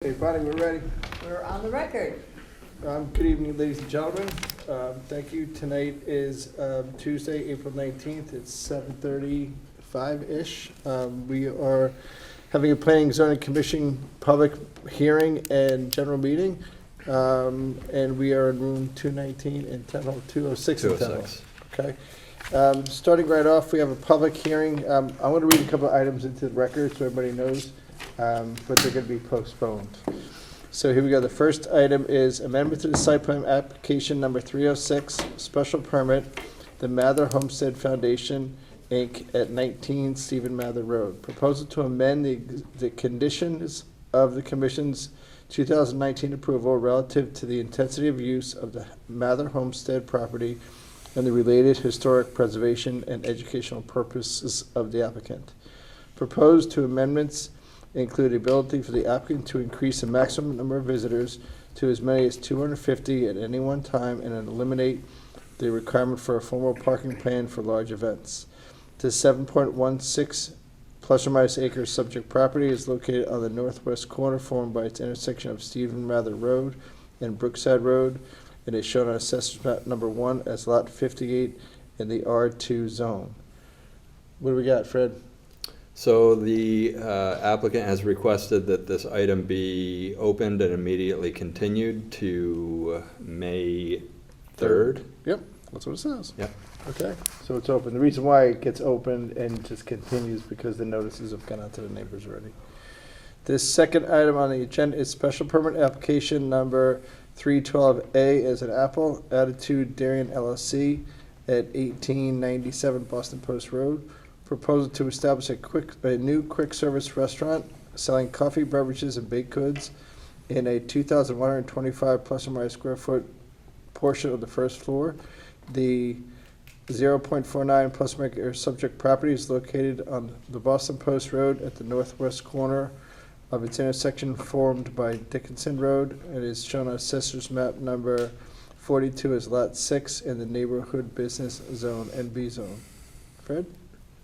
Okay, Bonnie, we're ready. We're on the record. Good evening, ladies and gentlemen. Thank you. Tonight is Tuesday, April 19th. It's 7:35-ish. We are having a Planning and Zoning Commission public hearing and general meeting. And we are in room 219 and 206 in town hall. 206. Okay. Starting right off, we have a public hearing. I want to read a couple of items into the record so everybody knows, but they're going to be postponed. So here we go. The first item is amendment to the site plan application number 306, special permit, the Mather Homestead Foundation, Inc. at 19 Stephen Mather Road. Proposal to amend the conditions of the Commission's 2019 approval relative to the intensity of use of the Mather Homestead property and the related historic preservation and educational purposes of the applicant. Proposed two amendments include the ability for the applicant to increase the maximum number of visitors to as many as 250 at any one time and eliminate the requirement for a formal parking plan for large events. The 7.16 plus or minus acres subject property is located on the northwest corner formed by its intersection of Stephen Mather Road and Brookside Road, and is shown on Assessor's Map number 1 as Lot 58 in the R2 zone. What do we got, Fred? So the applicant has requested that this item be opened and immediately continued to May 3rd. Yep, that's what it says. Yep. Okay, so it's open. The reason why it gets opened and just continues because the notices have gone out to the neighbors already. This second item on the agenda is special permit application number 312A as an Apple Attitude Darien LLC at 1897 Boston Post Road. Proposal to establish a new quick service restaurant selling coffee, beverages, and baked goods in a 2,125 plus or minus square foot portion of the first floor. The 0.49 plus or minus subject property is located on the Boston Post Road at the northwest corner of its intersection formed by Dickinson Road. It is shown on Assessor's Map number 42 as Lot 6 in the Neighborhood Business Zone, NB Zone. Fred?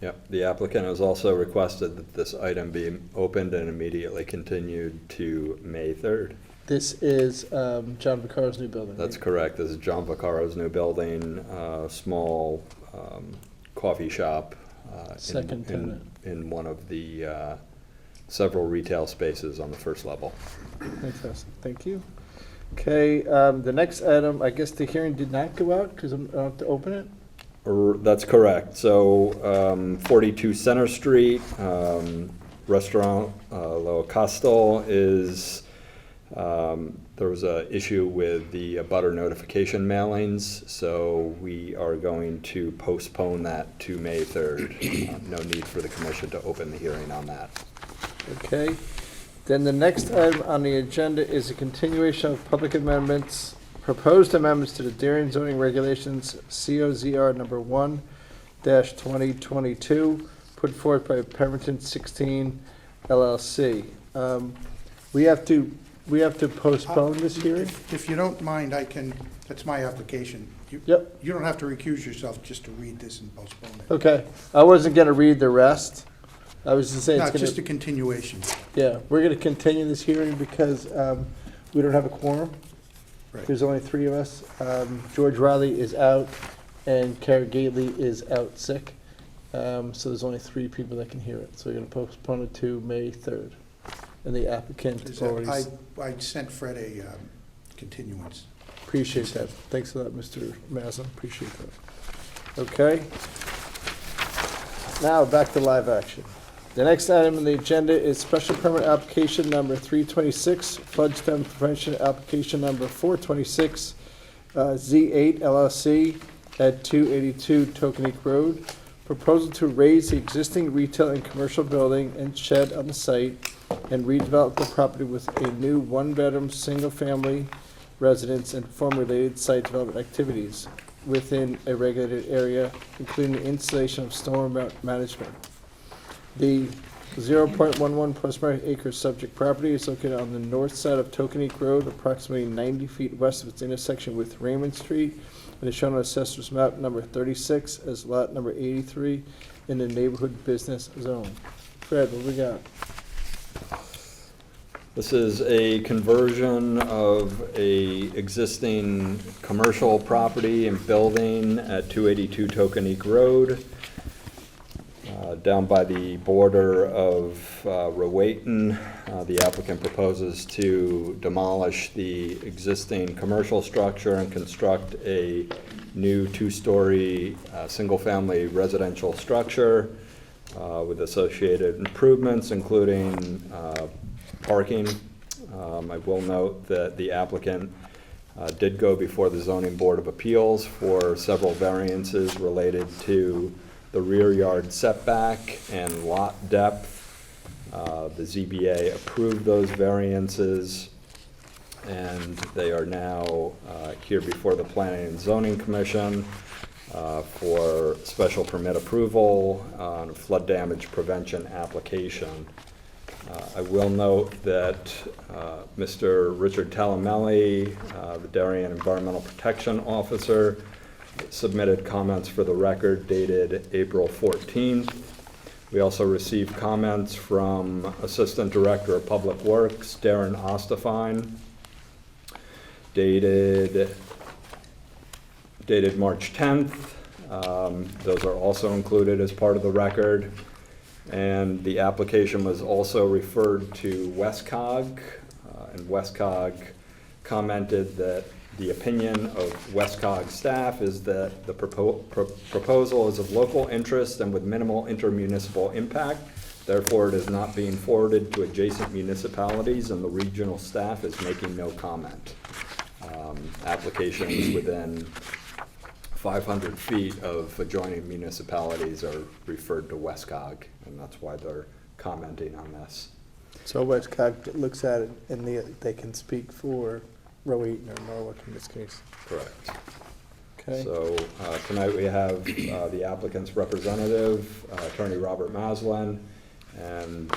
Yep. The applicant has also requested that this item be opened and immediately continued to May 3rd. This is John Vaccaro's new building. That's right? correct. This is John Vaccaro's new building, small coffee shop Second tenant. in one of the several retail spaces on the first level. Fantastic, thank you. Okay, the next item, I guess the hearing did not go out because I don't have to open it? That's correct. So 42 Center Street, Restaurant Lo Costal is, there was an issue with the abutter notification mailings, so we are going to postpone that to May 3rd. No need for the commission to open the hearing on that. Okay, then the next item on the agenda is a continuation of public amendments, proposed amendments to the Darien zoning regulations, COZR number 1-2022, put forth by Pemberton 16 LLC. We have to postpone this hearing? If you don't mind, that's my application. Yep. You don't have to recuse yourself just to read this and postpone it. Okay, I wasn't gonna read the rest. I was just saying No, it's gonna. just a continuation. Yeah, we're gonna continue this hearing because we don't have a quorum. Right. There's only three of us. George Riley is out and Kara Gately is out sick. So there's only three people that can hear it. So we're gonna postpone it to May 3rd. And the applicant already I sent Fred a continuance. appreciate that. Thanks for that, Mr. Mazza. Appreciate that. Okay. Now back to live action. The next item on the agenda is special permit application number 326, flood stem prevention application number 426, Z8 LLC at 282 Tokenique Road. Proposal to raise the existing retail and commercial building and shed on the site and redevelop the property with a new one-bedroom, single-family residence and perform related site development activities within a regulated area, including the installation of storm management. The 0.11 plus minus acres subject property is located on the north side of Tokenique Road, approximately 90 feet west of its intersection with Raymond Street, and is shown on Assessor's Map number 36 as lot number 83 in the Neighborhood Business Zone. Fred, what we got? This is a conversion of a existing commercial property and building at 282 Tokenique Road, down by the border of Rowayton. The applicant proposes to demolish the existing commercial structure and construct a new two-story single-family residential structure with associated improvements, including parking. I will note that the applicant did go before the Zoning Board of Appeals for several variances related to the rear yard setback and lot depth. The ZBA approved those variances, and they are now here before the Planning and Zoning Commission for special permit approval on a flood damage prevention application. I will note that Mr. Richard Talamelli, the Darien Environmental Protection Officer, submitted comments for the record dated April 14th. We also received comments from Assistant Director of Public Works, Darren Ostafine, dated March 10th. Those are also included as part of the record. And the application was also referred to WestCog, and WestCog commented that the opinion of WestCog staff is that the proposal is of local interest and with minimal intermunicipal impact. Therefore, it is not being forwarded to adjacent municipalities, and the regional staff is making no comment. Applications within 500 feet of adjoining municipalities are referred to WestCog, and that's why they're commenting on this. So WestCog looks at it and they can speak for Rowayton or Norwalk in this case. Correct. Okay. So tonight we have the applicant's representative, Attorney Robert Maslin, and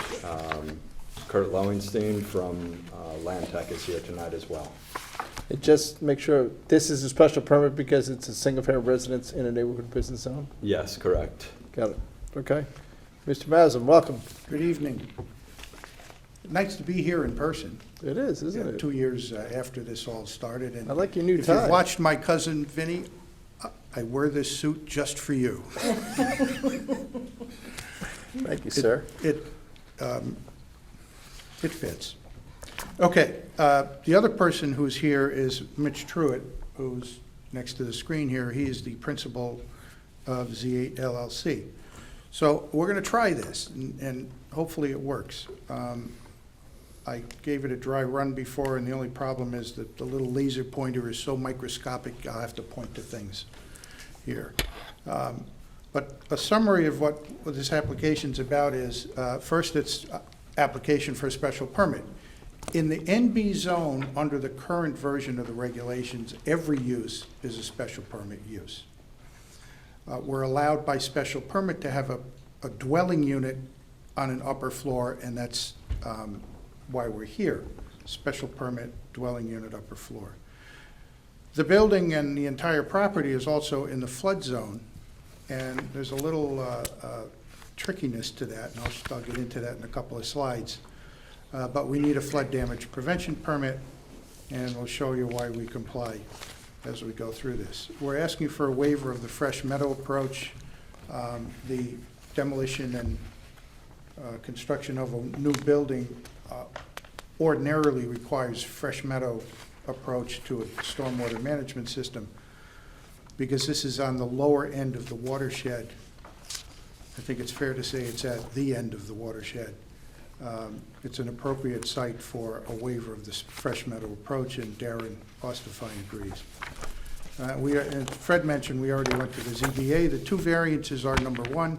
Kurt Lowenstein from Land Tech is here tonight as well. And just make sure, this is a special permit because it's a single-family residence in a neighborhood business zone? Yes, correct. Got it. Okay. Mr. Maslin, welcome. Good evening. Nice to be here in person. It is, isn't it? 2 years after this all started. And I like your new if tie. you've watched my cousin Vinny, I wear this suit just for you. Thank you, sir. It fits. Okay, the other person who's here is Mitch Truitt, who's next to the screen here. He is the principal of Z8 LLC. So we're going to try this, and hopefully it works. I gave it a dry run before, and the only problem is that the little laser pointer is so microscopic, I'll have to point to things here. But a summary of what this application's about is, first, it's application for a special permit. In the NB zone, under the current version of the regulations, every use is a special permit use. We're allowed by special permit to have a dwelling unit on an upper floor, and that's why we're here. Special permit, dwelling unit, upper floor. The building and the entire property is also in the flood zone, and there's a little trickiness to that, and I'll get into that in a couple of slides. But we need a flood damage prevention permit, and we'll show you why we comply as we go through this. We're asking for a waiver of the fresh meadow approach. The demolition and construction of a new building ordinarily requires fresh meadow approach to a stormwater management system. Because this is on the lower end of the watershed, I think it's fair to say it's at the end of the watershed. It's an appropriate site for a waiver of this fresh meadow approach, and Darren Ostafine agrees. And Fred mentioned we already went to the ZBA. The two variances are, number one,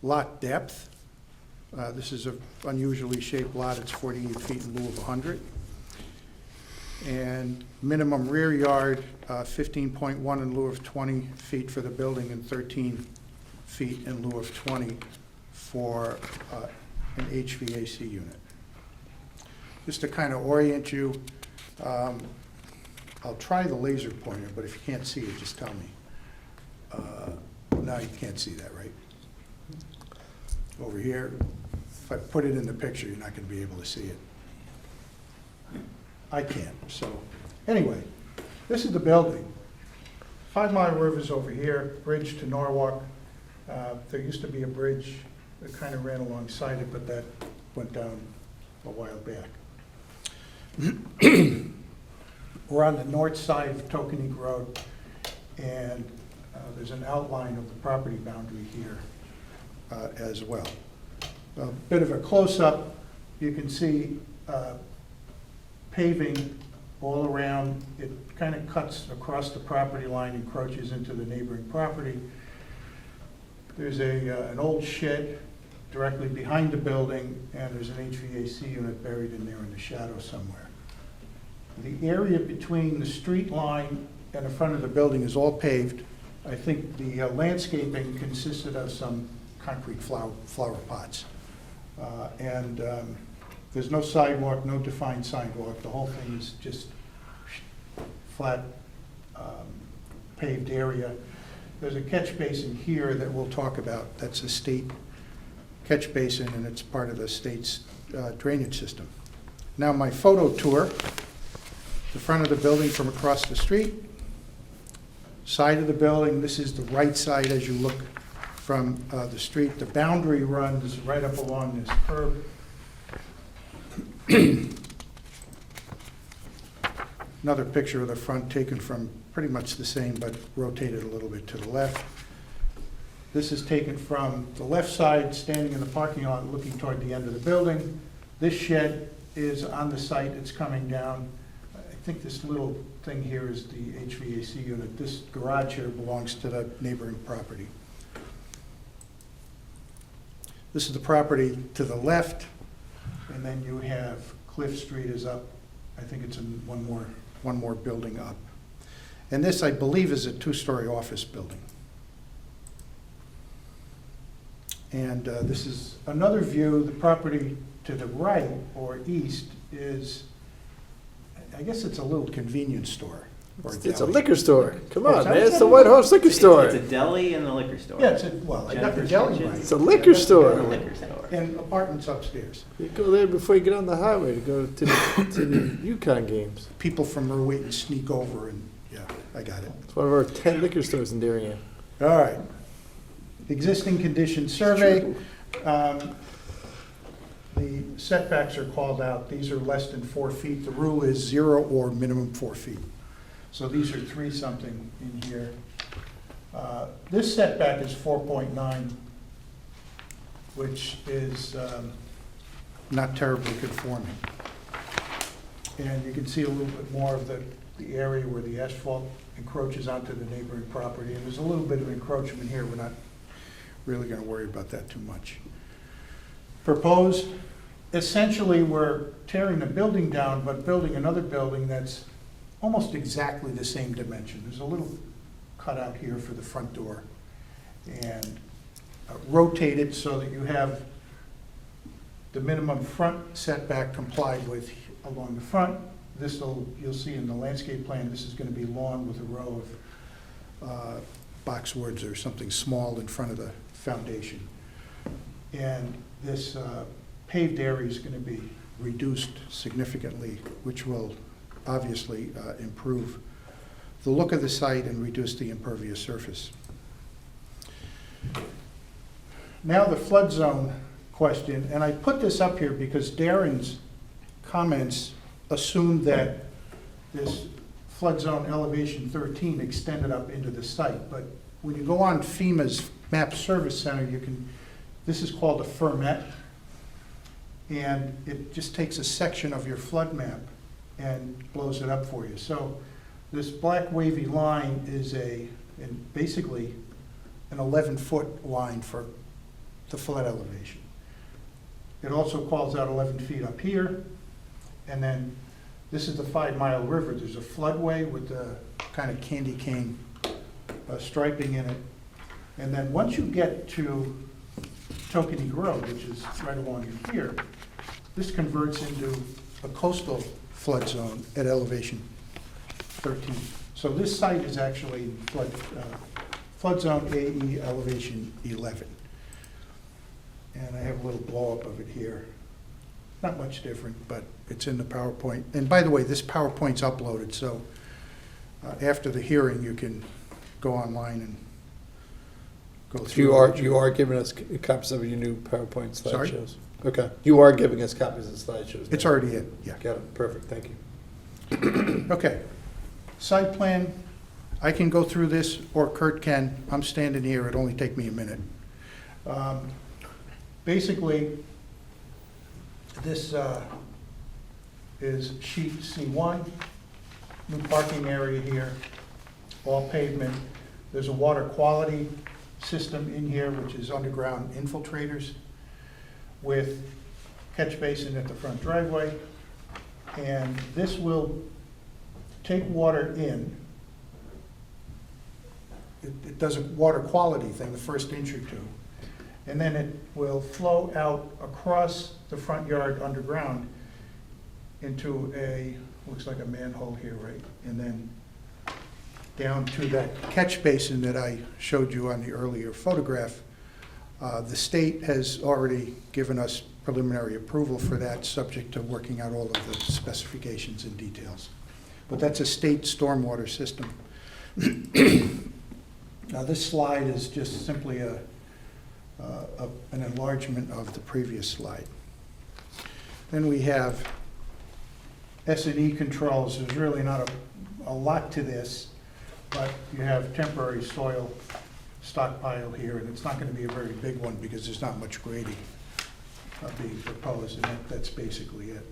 lot depth. This is an unusually shaped lot. It's 48 feet in lieu of 100. And minimum rear yard, 15.1 in lieu of 20 feet for the building, and 13 feet in lieu of 20 for an HVAC unit. Just to kind of orient you, I'll try the laser pointer, but if you can't see it, just tell me. No, you can't see that, right? Over here, if I put it in the picture, you're not gonna be able to see it. I can't, so, anyway, this is the building. 5 Mile River's over here, bridge to Norwalk. There used to be a bridge that kind of ran alongside it, but that went down a while back. We're on the north side of Tokenique Road, and there's an outline of the property boundary here as well. A bit of a close-up, you can see paving all around. It kind of cuts across the property line, encroaches into the neighboring property. There's an old shed directly behind the building, and there's an HVAC unit buried in there in the shadow somewhere. The area between the street line and the front of the building is all paved. I think the landscaping consisted of some concrete flower pots. There's no sidewalk, no defined sidewalk. The whole thing is just flat paved area. There's a catch basin here that we'll talk about. That's a state catch basin, and it's part of the state's drainage system. Now, my photo tour, the front of the building from across the street, side of the building, this is the right side as you look from the street. The boundary runs right up along this curb. Another picture of the front taken from pretty much the same, but rotated a little bit to the left. This is taken from the left side, standing in the parking lot, looking toward the end of the building. This shed is on the site, it's coming down. I think this little thing here is the HVAC unit. This garage here belongs to the neighboring property. This is the property to the left, and then you have Cliff Street is up. I think it's in one more building up. And this, I believe, is a 2-story office building. And this is another view. The property to the right or east is, I guess it's a little convenience store. Or It's a deli. liquor store. Come Oh, on, it's man. It's the outside? White Horse Liquor Store. It's a deli and a liquor store. Yeah, well, I got the Jennifer's deli Kitchen. right. It's a liquor And a store. liquor store. And apartments upstairs. You go there before you get on the highway to go to the Yukon games. People from Rowayton sneak over and, yeah, I got it. It's one of our 10 liquor stores in Darien. All right. Existing condition survey. The setbacks are called out. These are less than 4 feet. The rule is 0 or minimum 4 feet. So these are 3-something in here. This setback is 4.9, which is not terribly conforming. And you can see a little bit more of the area where the asphalt encroaches onto the neighboring property. And there's a little bit of encroachment here. We're not really going to worry about that too much. Proposed, essentially, we're tearing the building down, but building another building that's almost exactly the same dimension. There's a little cutout here for the front door. And rotate it so that you have the minimum front setback complied with along the front. You'll see in the landscape plan, this is going to be lawn with a row of boxwoods or something small in front of the foundation. And this paved area is going to be reduced significantly, which will obviously improve the look of the site and reduce the impervious surface. Now the flood zone question, and I put this up here because Darren's comments assumed that this flood zone elevation 13 extended up into the site. But when you go on FEMA's map service center, this is called a fermet, and it just takes a section of your flood map and blows it up for you. So this black wavy line is basically an 11-foot line for the flood elevation. It also calls out 11 feet up here, and then this is the 5 Mile River. There's a floodway with the kind of candy cane striping in it. And then once you get to Tokenique Road, which is right along here, this converts into a coastal flood zone at elevation 13. So this site is actually flood zone AE elevation 11. And I have a little blow-up of it here. Not much different, but it's in the PowerPoint. And by the way, this PowerPoint's uploaded, so after the hearing, you can go online and go through. You are giving us copies of your new PowerPoint Sorry? slideshows? Okay, you are giving us copies of slideshows? It's now. already in, yeah. Got it, perfect, thank you. Okay. Site plan, I can go through this, or Kurt can. I'm standing here, it'll only take me a minute. Basically, this is sheet C1, new parking area here, all pavement. There's a water quality system in here, which is underground infiltrators with catch basin at the front driveway. And this will take water in. It does a water quality thing, the first inch or two. And then it will flow out across the front yard underground into looks like a manhole here, right? And then down to that catch basin that I showed you on the earlier photograph. The state has already given us preliminary approval for that, subject to working out all of the specifications and details. But that's a state stormwater system. Now, this slide is just simply an enlargement of the previous slide. Then we have S&E controls. There's really not a lot to this, but you have temporary soil stockpile here, and it's not going to be a very big one because there's not much grading being proposed, and that's basically it.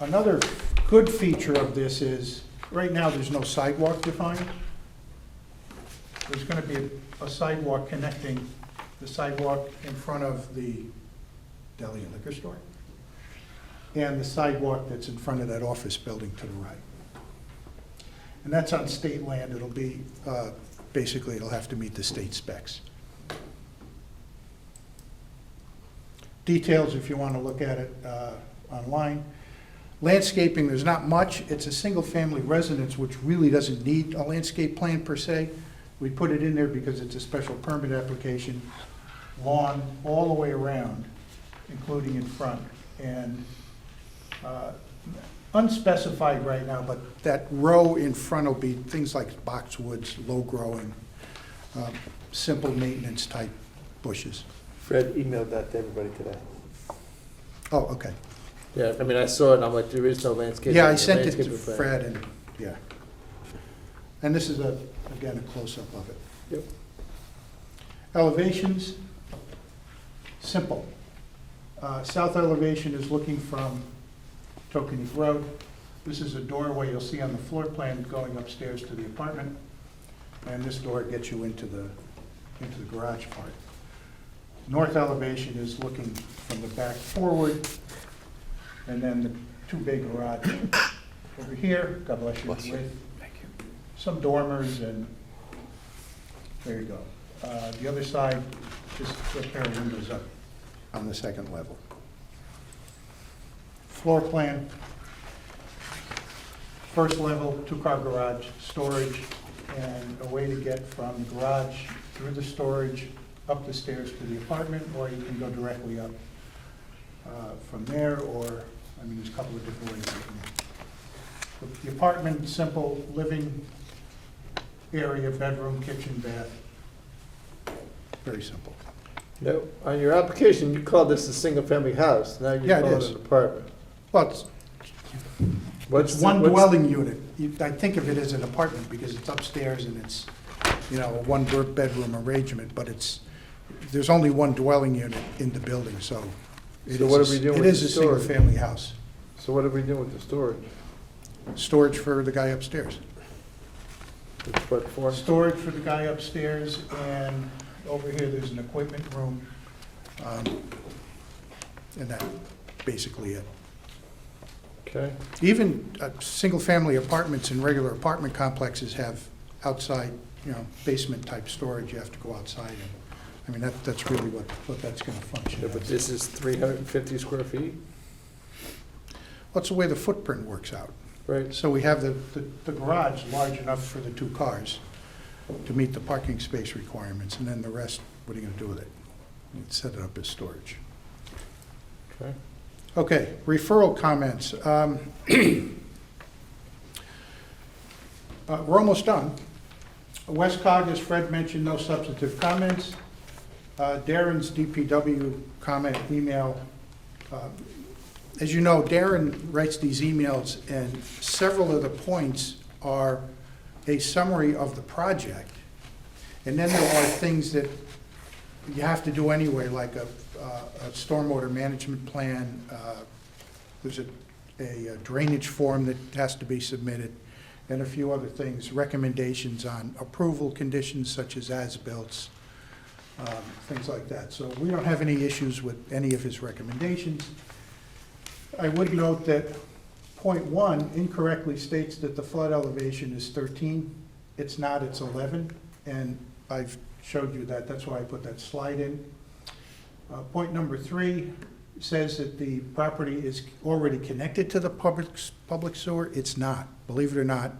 Another good feature of this is, right now, there's no sidewalk defined. There's going to be a sidewalk connecting the sidewalk in front of the deli and liquor store and the sidewalk that's in front of that office building to the right. And that's on state land. It'll be, basically, it'll have to meet the state specs. Details, if you want to look at it online. Landscaping, there's not much. It's a single-family residence, which really doesn't need a landscape plan per se. We put it in there because it's a special permit application. Lawn all the way around, including in front. And unspecified right now, but that row in front will be things like boxwoods, low-growing, simple maintenance type bushes. Fred emailed that to everybody today. Oh, okay. Yeah, I mean, I saw it and I'm like, there is no landscape. Yeah, I sent it to Fred and, yeah. And this is again, a close-up of it. Yep. Elevations, simple. South elevation is looking from Tokenique Road. This is a doorway you'll see on the floor plan going upstairs to the apartment. And this door gets you into the garage part. North elevation is looking from the back forward. And then the two big garage over here. God bless you. With some dormers, and there you go. The other side, just a pair of windows up on the second level. Floor plan. First level, two-car garage, storage, and a way to get from the garage through the storage up the stairs to the apartment, or you can go directly up from there, or, I mean, there's a couple of different ways you can. The apartment, simple living area, bedroom, kitchen, bath. Very simple. No, on your application, you called this a single-family house. Now Yeah, you're it calling is. it an apartment. Well, it's What's the- one what's- dwelling unit. I think of it as an apartment because it's upstairs and it's, a one-bedroom arrangement, but there's only one dwelling unit in the building, so. So what are we doing with It is the a storage? single-family house. So what are we doing with the storage? Storage for the guy upstairs. It's what for? Storage for the guy upstairs, and over here, there's an equipment room. And that's basically it. Okay. Even single-family apartments and regular apartment complexes have outside, basement-type storage. You have to go outside. And I mean, that's really what that's going to function Yeah, but as. this is 350 square feet, That's the way the footprint works out. right? So we have the garage large enough for the two cars to meet the parking space requirements, and then the rest what are you gonna do with it? You'd set it up as storage. Okay. Okay, referral comments. We're almost done. Westcog, as Fred mentioned, no substantive comments. Darren's DPW comment email. As you know, Darren writes these emails, and several of the points are a summary of the project. And then there are things that you have to do anyway, like a stormwater management plan. There's a drainage form that has to be submitted, and a few other things, recommendations on approval conditions such as built, things like that. So we don't have any issues with any of his recommendations. I would note that point 1 incorrectly states that the flood elevation is 13. It's not, it's 11, and I've showed you that. That's why I put that slide in. Point number 3 says that the property is already connected to the public sewer. It's not. Believe it or not,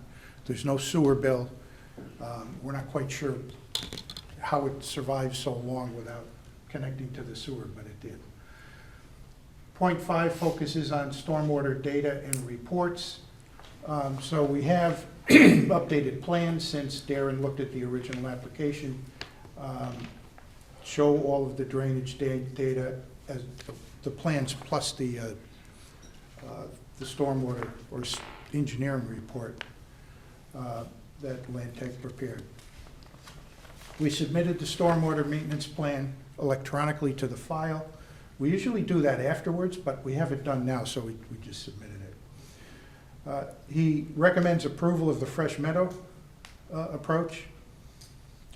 there's no sewer bill. We're not quite sure how it survived so long without connecting to the sewer, but it did. Point 5 focuses on stormwater data and reports. So we have updated plans since Darren looked at the original application. Show all of the drainage data as the plans plus the stormwater or engineering report that Land Tech prepared. We submitted the stormwater maintenance plan electronically to the file. We usually do that afterwards, but we have it done now, so we just submitted it. He recommends approval of the Fresh Meadow approach,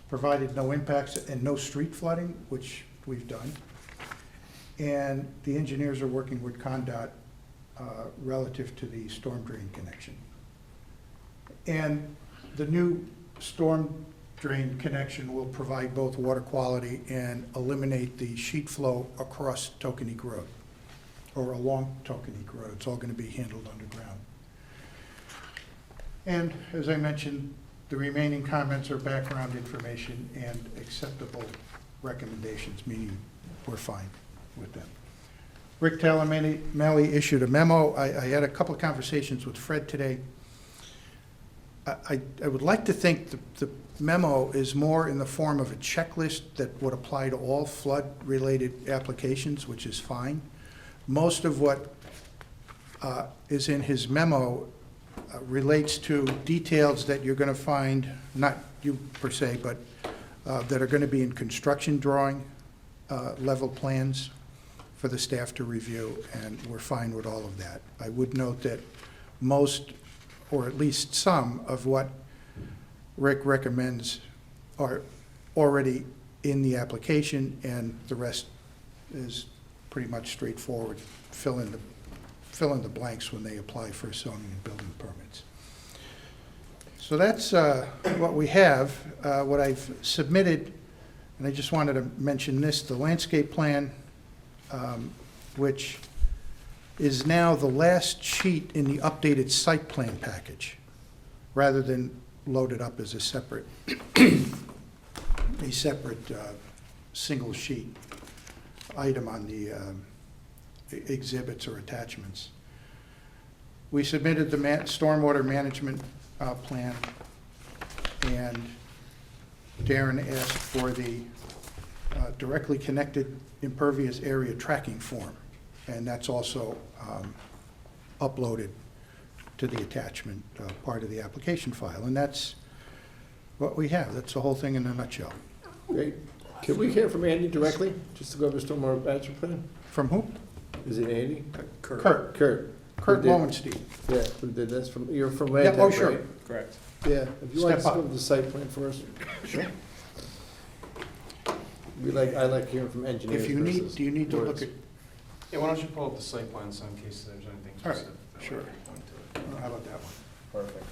provided no impacts and no street flooding, which we've done. And the engineers are working with ConnDOT relative to the storm drain connection. And the new storm drain connection will provide both water quality and eliminate the sheet flow across Tokenique Road, or along Tokenique Road. It's all going to be handled underground. And as I mentioned, the remaining comments are background information and acceptable recommendations, meaning we're fine with them. Rick Talameli issued a memo. I had a couple of conversations with Fred today. I would like to think the memo is more in the form of a checklist that would apply to all flood-related applications, which is fine. Most of what is in his memo relates to details that you're going to find, not you per se, but that are going to be in construction drawing level plans for the staff to review, and we're fine with all of that. I would note that most, or at least some, of what Rick recommends are already in the application, and the rest is pretty much straightforward. Fill in the blanks when they apply for zoning and building permits. So that's what we have. What I've submitted, and I just wanted to mention this, the landscape plan, which is now the last sheet in the updated site plan package, rather than loaded up as a separate single sheet item on the exhibits or attachments. We submitted the stormwater management plan, and Darren asked for the directly connected impervious area tracking form, and that's also uploaded to the attachment part of the application file, and that's what we have. That's the whole thing in a nutshell. Great. Can we hear from Andy directly, just to go over stormwater management plan? From who? Is it Andy? Kurt Who did- Lowenstein. Yeah, who did this from, you're from Yeah, Land oh, Tech, sure. right? Correct. Yeah, if you like to Step go up. over the site plan for us. Sure. I like hearing from engineers If you need, versus do you need to look words. at, Yeah, why don't you pull up the site plan, so in case there's anything All right, specific. that sure. we can point to. how about that one? Perfect.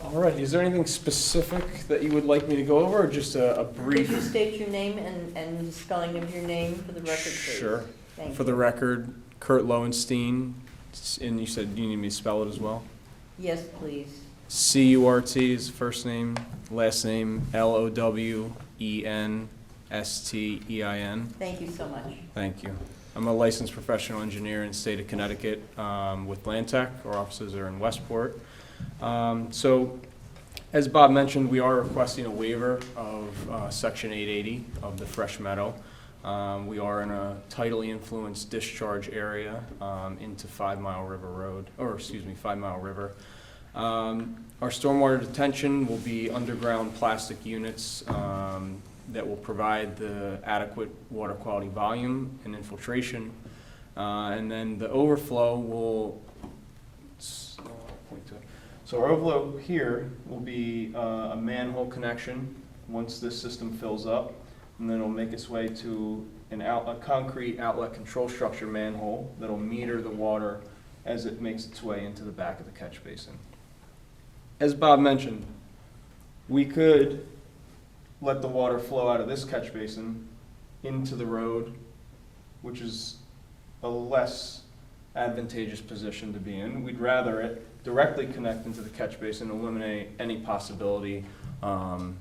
All right, is there anything specific that you would like me to go over, or just a Could you brief? state your name and the spelling of your name for the record, please? Sure. Thank For you. the record, Kurt Lowenstein, and you said you need me to spell it as well? Yes, please. C-U-R-T is first name, last name, Enstein. Thank you so much. Thank you. I'm a licensed professional engineer in the state of Connecticut with Land Tech. Our offices are in Westport. So, as Bob mentioned, we are requesting a waiver of Section 880 of the Fresh Meadow. We are in a tidally influenced discharge area into 5 Mile River Road, or excuse me, 5 Mile River. Our stormwater detention will be underground plastic units that will provide the adequate water quality volume and infiltration. And then the overflow will, point to it. So our overflow here will be a manhole connection once this system fills up, and then it'll make its way to a concrete outlet control structure manhole that'll meter the water as it makes its way into the back of the catch basin. As Bob mentioned, we could let the water flow out of this catch basin into the road, which is a less advantageous position to be in. We'd rather it directly connect into the catch basin, eliminate any possibility of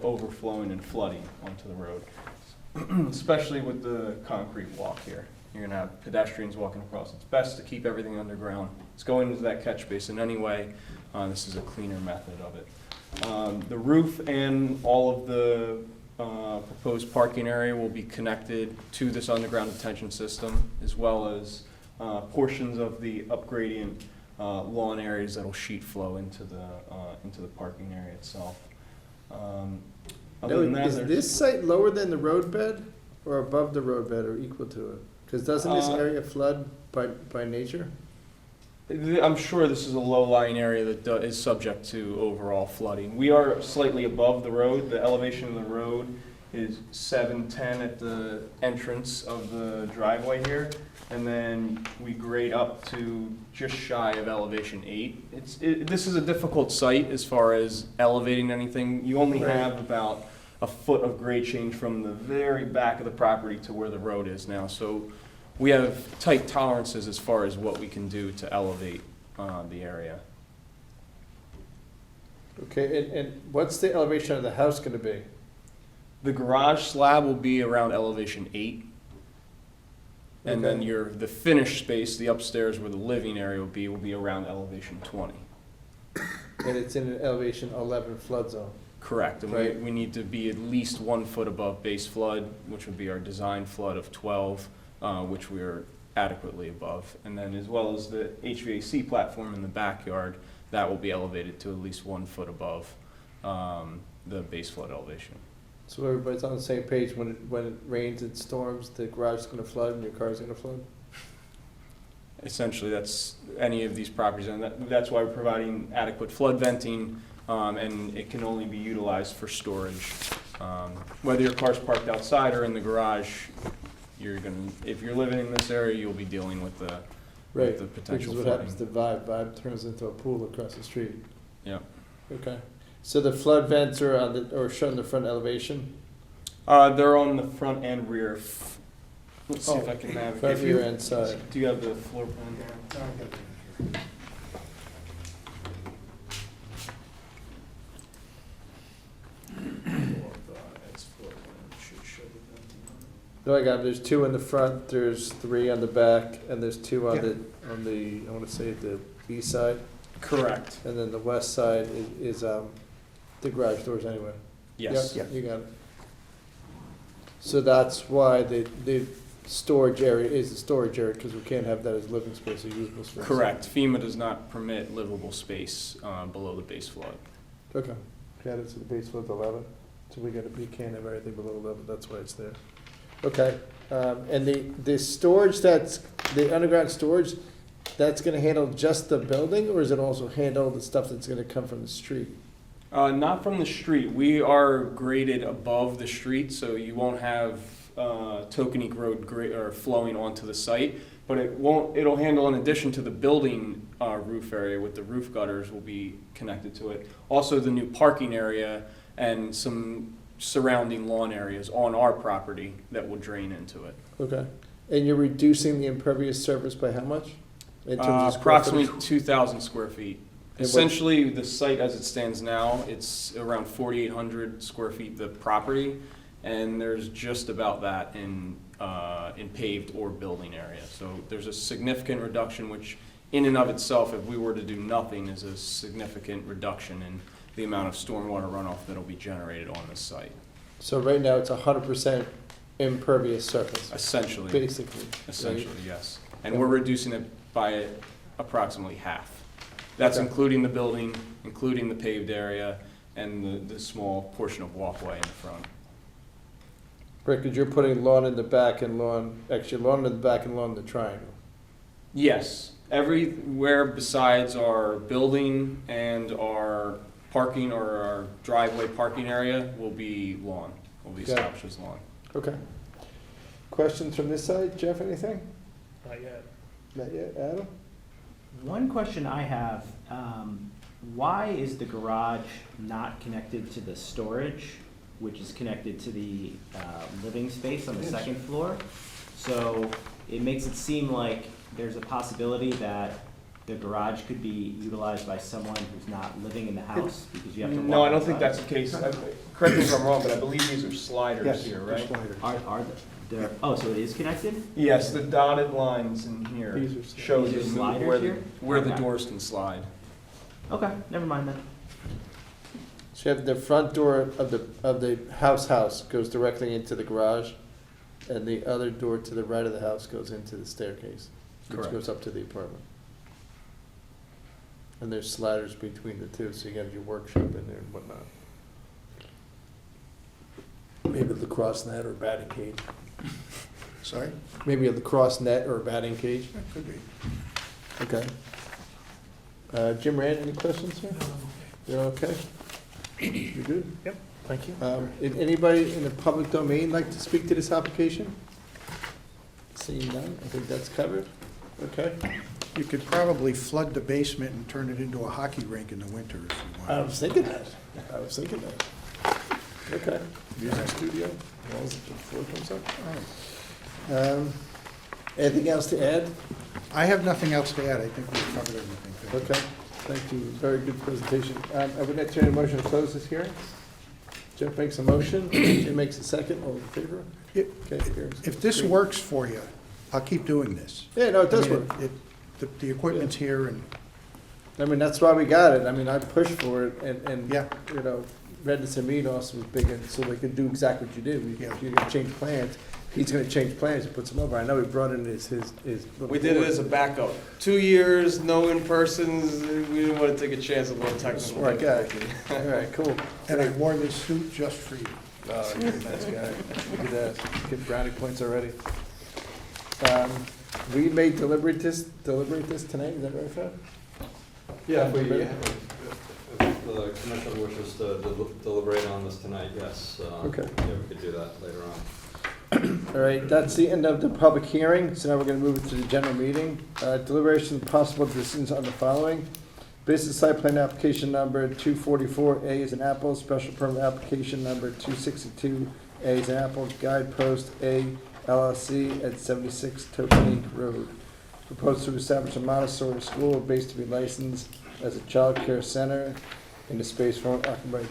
overflowing and flooding onto the road, especially with the concrete walk here. You're gonna have pedestrians walking across. It's best to keep everything underground. It's going into that catch basin anyway. This is a cleaner method of it. The roof and all of the proposed parking area will be connected to this underground detention system, as well as portions of the upgradient lawn areas that'll sheet flow into the parking area itself. Other than that, Is there's- this site lower than the roadbed or above the roadbed or equal to it? Because doesn't this area flood by nature? I'm sure this is a low-lying area that is subject to overall flooding. We are slightly above the road. The elevation of the road is 710 at the entrance of the driveway here, and then we grade up to just shy of elevation 8. This is a difficult site as far as elevating anything. You only Right. have about a foot of grade change from the very back of the property to where the road is now. So we have tight tolerances as far as what we can do to elevate the area. Okay, and what's the elevation of the house gonna be? The garage slab will be around elevation 8. And then Okay. the finished space, the upstairs where the living area will be around elevation 20. And it's in an elevation 11 flood zone. Correct, and Right. we need to be at least 1 foot above base flood, which would be our design flood of 12, which we are adequately above. And then as well as the HVAC platform in the backyard, that will be elevated to at least 1 foot above the base flood elevation. So everybody's on the same page, when it rains and storms, the garage is gonna flood and your car's gonna flood? Essentially, that's any of these properties, and that's why we're providing adequate flood venting, and it can only be utilized for storage. Whether your car's parked outside or in the garage, if you're living in this area, you'll be dealing with the Right, the which is potential what happens flooding. to Vibe. Vibe turns into a pool across the street. Yeah. Okay. So the flood vents are or shown the front elevation? They're on the front and rear. Let's see if I can navigate. Front, If you- rear, and side. Do you have the floor plan there? No, I got it. There's 2 in the front, there's 3 on the back, and there's 2 on the, I wanna say the east side. Correct. And then the west side is the garage doors anyway. Yes. Yep, you got it. So that's why the storage area is the storage area, because we can't have that as living space or usable space. Correct. FEMA does not permit livable space below the base flood. Okay. Got it, so the base flood's 11, so we can't have anything below 11, that's why it's there. Okay, and the storage the underground storage, that's gonna handle just the building, or is it also handle the stuff that's gonna come from the street? Not from the street. We are graded above the street, so you won't have Tokenique Road flowing onto the site. But it'll handle, in addition to the building roof area with the roof gutters will be connected to it. Also the new parking area and some surrounding lawn areas on our property that will drain into it. Okay, and you're reducing the impervious surface by how much? In terms of square Approximately footage? 2,000 square feet. Essentially, the site as it stands now, it's around 4,800 square feet, the property, and there's just about that in paved or building area. So there's a significant reduction, which in and of itself, if we were to do nothing, is a significant reduction in the amount of stormwater runoff that'll be generated on this site, So right now, it's 100% impervious surface, essentially. basically. Essentially, yes. And we're reducing it by approximately half. That's including the building, including the paved area, and the small portion of walkway in the front. Right, because you're putting lawn in the back and lawn in the back and lawn in the triangle. Yes, everywhere besides our building and our parking or our driveway parking area will be lawn, will be Okay. established as lawn. Okay. Questions from this side? Jeff, anything? Not yet. Not yet. Adam? One question I have, why is the garage not connected to the storage, which is connected to the living space on the second floor? So it makes it seem like there's a possibility that the garage could be utilized by someone who's not living in the house, because you have to walk No, I don't think outside. that's the case. Correct me if I'm wrong, but I believe these are sliders here, right? Are there, oh, so it is connected? Yes, the dotted lines in here These are show These are the move sliders where the, here? where the Okay. doors can slide. Okay, never mind then. So you have the front door of the house goes directly into the garage, and the other door to the right of the house goes into the staircase, which Correct. goes up to the apartment. And there's sliders between the two, so you have your workshop in there and whatnot. Maybe a lacrosse net or a batting cage. Sorry? Maybe a lacrosse net or a batting cage. That could be. Okay. Jim Rand, any questions here? You're okay? You good? Yep, thank you. Anybody in the public domain like to speak to this application? Seeing none, I think that's covered. Okay. You could probably flood the basement and turn it into a hockey rink in the winter if you I want. was thinking that. Okay. Music studio, walls until the floor comes up. Anything else to add? I have nothing else to add. I think we've covered everything. Thank you. Okay, thank you. Very good presentation. I would entertain a motion to close this hearing. Jeff makes a motion, Jim makes a second. All in favor? If Okay, hearing's if this great. works for you, I'll keep doing this. Yeah, no, it does I mean, work. The equipment's here and, I mean, that's why we got it. I mean, I pushed for it and, yeah, you know, Redness and Mead also was big, and so they could do exactly what you did. Yeah. You're gonna change plans. He's gonna change plans and put some over. I know he brought in his little We did it board. as a backup. 2 years, no in-persons, we didn't want to take a chance of a little technical. Smart guy. difficulty. All right, cool. and I wore this suit just for you. Oh, you're a nice guy. Look at that. Get brownie points already. We may deliberate this tonight, is that right, Fred? Yeah, if the commission wishes to deliberate on this tonight, yes. Okay. Yeah, we could do that later on. All right, that's the end of the public hearing, so now we're gonna move it to the general meeting. Deliberation of possible decisions on the following. Business site plan application number 244A is an Apple, special permit application number 262A is an Apple, Guidepost A LLC at 76 Topeka Road. Proposed to establish a Montessori school based to be licensed as a child care center in the space for occupied by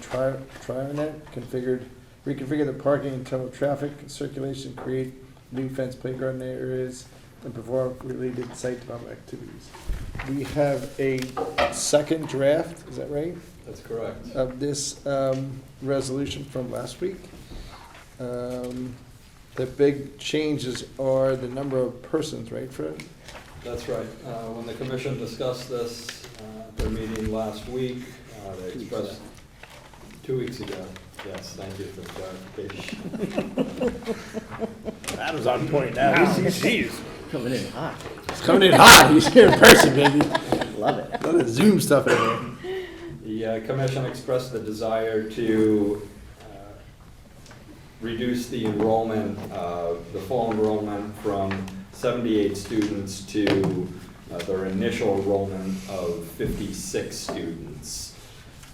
Trinet, reconfigure the parking and tunnel traffic circulation, create new fence playground areas, and perform related site development activities. We have a second draft, is that right, That's correct. of this resolution from last week. The big changes are the number of persons, right, Fred? That's right. When the commission discussed this at their meeting last week, they expressed, 2 weeks ago, yes, thank you for the clarification. Adam's on point now. Jeez. Coming in hot. He's coming in hot, he's here in person, baby. Love it. None of the Zoom stuff in there. The commission expressed the desire to reduce the enrollment, the full enrollment from 78 students to their initial enrollment of 56 students,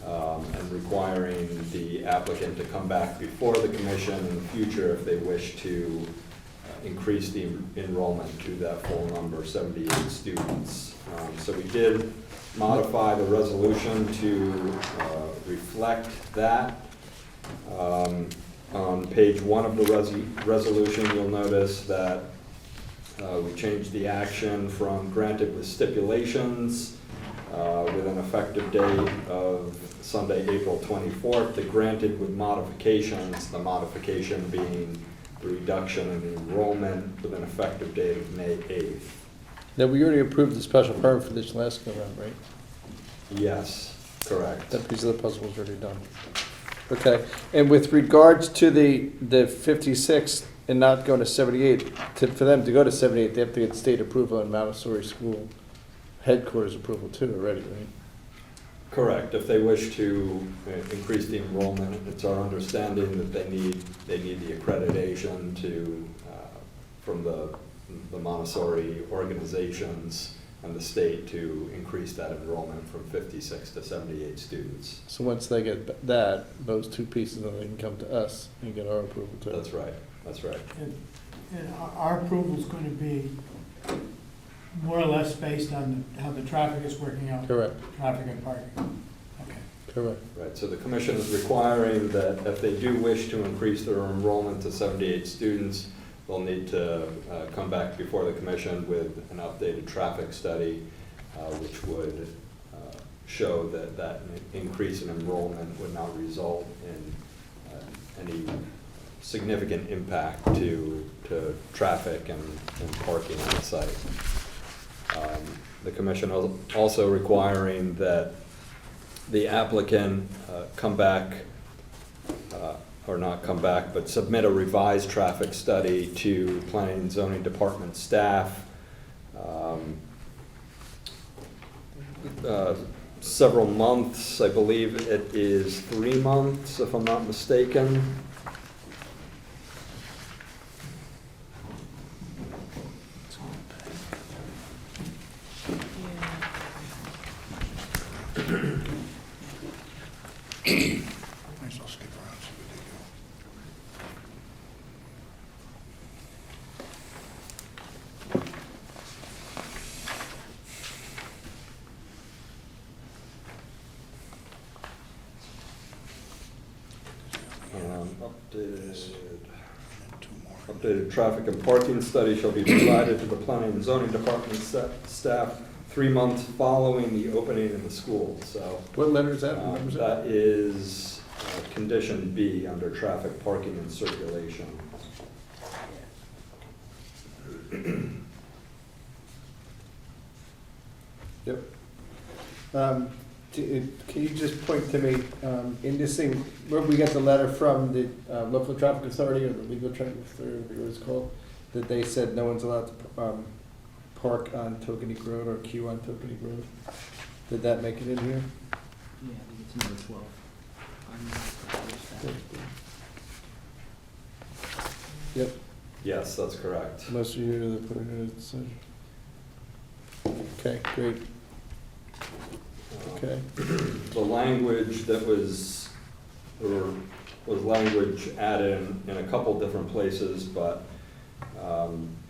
and requiring the applicant to come back before the commission in the future if they wish to increase the enrollment to that full number, 78 students. So we did modify the resolution to reflect that. On page 1 of the resolution, you'll notice that we changed the action from granted with stipulations with an effective date of Sunday, April 24th, to granted with modifications, the modification being the reduction in enrollment with an effective date of May 8th. Now, we already approved the special permit for this last go round, right? Yes, correct. That piece of the puzzle was already done. Okay, and with regards to the 56 and not going to 78, for them to go to 78, they have to get state approval and Montessori school headquarters approval too already, right? Correct. If they wish to increase the enrollment, it's our understanding that they need the accreditation to, from the Montessori organizations and the state to increase that enrollment from 56 to 78 students. So once they get that, those two pieces, then they can come to us and get our approval too. That's right, that's right. And our approval's gonna be more or less based on how the traffic is working out. Correct, Traffic and parking. Okay. correct. Right, so the commission is requiring that if they do wish to increase their enrollment to 78 students, they'll need to come back before the commission with an updated traffic study, which would show that that increase in enrollment would not result in any significant impact to traffic and parking on the site. The commission also requiring that the applicant come back, or not come back, but submit a revised traffic study to Planning and Zoning Department staff several months, I believe it is 3 months, if I'm not mistaken. Might as well skip around, see what they do. Updated traffic and parking study shall be provided to the Planning and Zoning Department staff 3 months following the opening of the school, so. What letter is that? What number is that? That is condition B under traffic, parking, and circulation. Yep. Can you just point to me, in this thing, where we got the letter from the local traffic authority or the legal traffic authority, whatever it was called, that they said no one's allowed to park on Tokenique Road or queue on Tokenique Road? Did that make it in here? Yeah, I think it's number 12. Yep, Yes, that's correct. most of you that put it in, it said. Okay, great, okay. The language that was, there was language added in a couple different places, but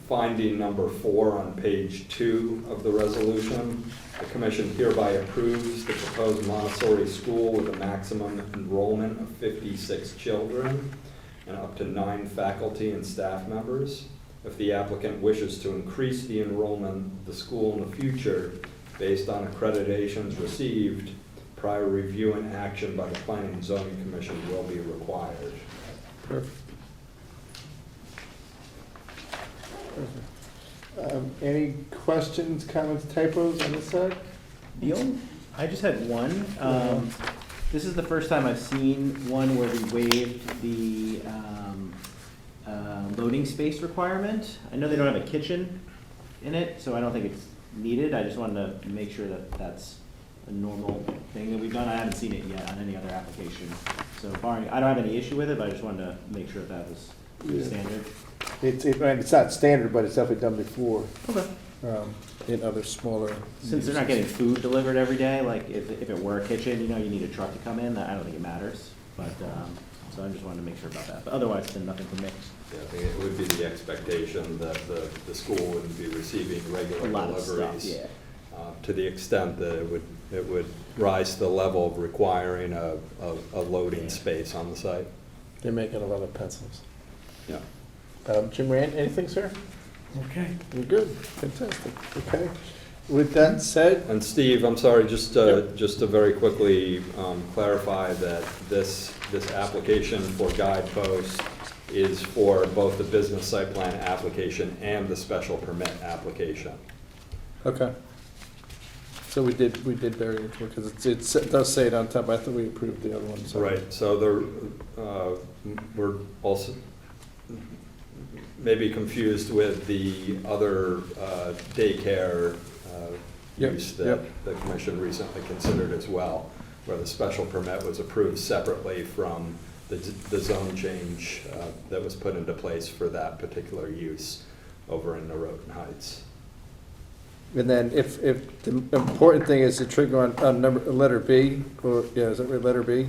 finding number 4 on page 2 of the resolution, the commission hereby approves the proposed Montessori school with a maximum enrollment of 56 children and up to 9 faculty and staff members. If the applicant wishes to increase the enrollment of the school in the future based on accreditations received, prior review and action by the Planning and Zoning Commission will be required. Perfect. Any questions, comments, typos on this side? I just had one. This is the first time I've seen one where we waived the loading space requirement. I know they don't have a kitchen in it, so I don't think it's needed. I just wanted to make sure that that's a normal thing that we've done. I haven't seen it yet on any other application. So barring, I don't have any issue with it, but I just wanted to make sure that was Yeah. standard. It's not standard, but it's definitely done before, Okay. in other smaller. Since they're not getting food delivered every day, like if it were a kitchen, you know, you need a truck to come in, I don't think it matters. But, so I just wanted to make sure about that. But otherwise, then nothing from me. Yeah, I think it would be the expectation that the school wouldn't be receiving regular A lot of deliveries. stuff, yeah. To the extent that it would it would rise to the level of requiring a loading space on the site. They're making a lot of pencils. Yeah. Jim Rand, anything, sir? Okay. You're good, fantastic, okay. With that said, And Steve, I'm sorry, just to very quickly clarify that this application for guidepost is for both the business site plan application and the special permit application. okay. So we did bury it, because it does say it on top, I thought we approved the other one, so. Right, so we're also maybe confused with the other daycare Yep, use that yep. the commission recently considered as well, where the special permit was approved separately from the zone change that was put into place for that particular use over in Norotan Heights. And then if the important thing is to trigger on letter B, or, yeah, is that right, letter B?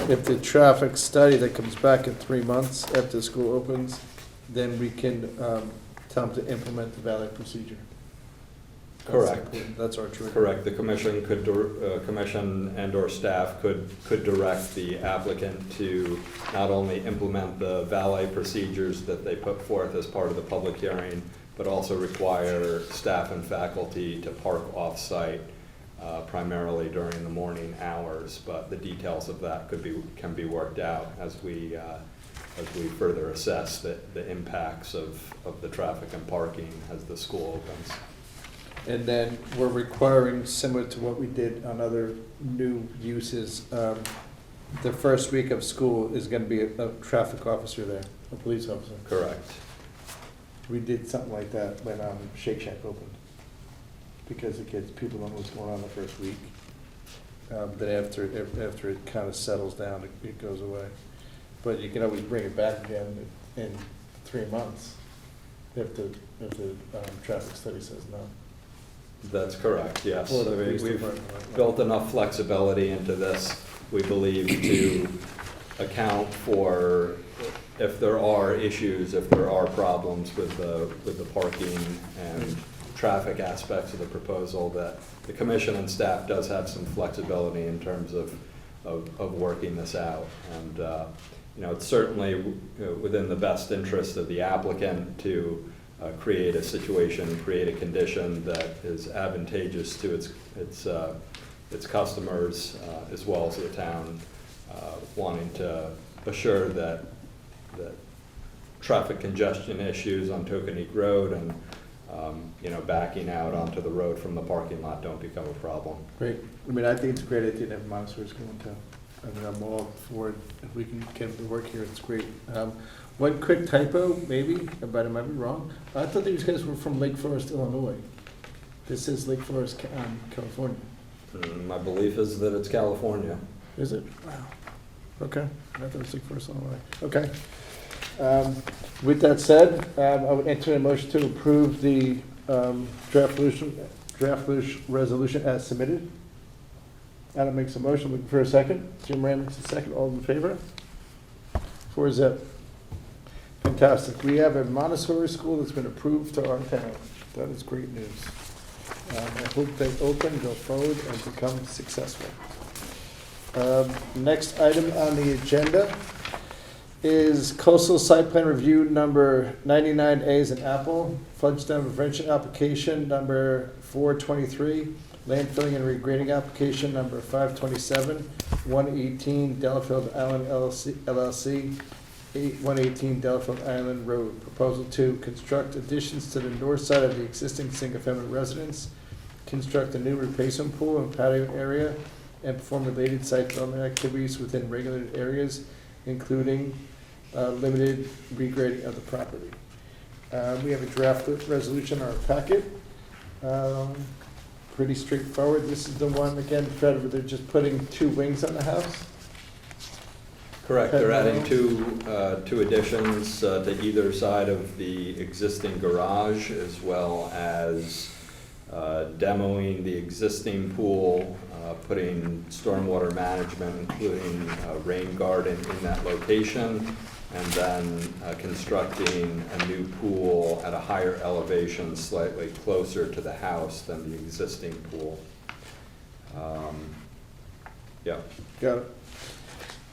If the traffic study that comes back in 3 months after school opens, then we can tell them to implement the valet procedure. Correct. That's our trigger. Correct, the commission could, commission and/or staff could direct the applicant to not only implement the valet procedures that they put forth as part of the public hearing, but also require staff and faculty to park off-site primarily during the morning hours, but the details of that can be worked out as we further assess the impacts of the traffic and parking as the school opens. And then we're requiring, similar to what we did on other new uses, the first week of school is gonna be a traffic officer there, a police officer. Correct. We did something like that when Shake Shack opened, because the kids, people don't know what's going on the first week. Then after it kind of settles down, it goes away. But you can always bring it back again in 3 months if the traffic study says no. That's correct, yes. Or the I mean, police we've department. built enough flexibility into this, we believe, to account for if there are issues, if there are problems with the parking and traffic aspects of the proposal, that the commission and staff does have some flexibility in terms of working this out. And, it's certainly within the best interest of the applicant to create a situation, create a condition that is advantageous to its customers as well as the town, wanting to assure that traffic congestion issues on Tokenique Road and backing out onto the road from the parking lot don't become a problem. Great. I mean, I think it's a great idea to have Montessori school in town. I mean, I'm all for it. If we can get it to work here, it's great. One quick typo, maybe, but I might be wrong. I thought these guys were from Lake Forest, Illinois. This is Lake Forest, California. My belief is that it's California. Is it? Wow. Okay. I thought it was Lake Forest, Illinois. Okay. With that said, I would enter a motion to approve the draft resolution as submitted. Adam makes a motion, looking for a second. Jim Rand makes a second. All in favor? 4-0. Fantastic. We have a Montessori school that's been approved to our town. That is great news. I hope they open, go forward, and become successful. Next item on the agenda is coastal site plan review number 99A as an apple, floodstone prevention application number 423, landfilling and regrading application number 527, 118 Delafield Island LLC, 118 Delafield Island Road. Proposal to construct additions to the north side of the existing single-family residence, construct a new replacement pool and patio area, and perform related site development activities within regulated areas, including limited regrading of the property. We have a draft resolution in our packet. Pretty straightforward. This is the one, again, Fred, where they're just putting 2 wings on the house. Correct, they're adding two additions to either side of the existing garage, as well as demoing the existing pool, putting stormwater management, including rain garden in that location, and then constructing a new pool at a higher elevation, slightly closer to the house than the existing pool. Yeah. Got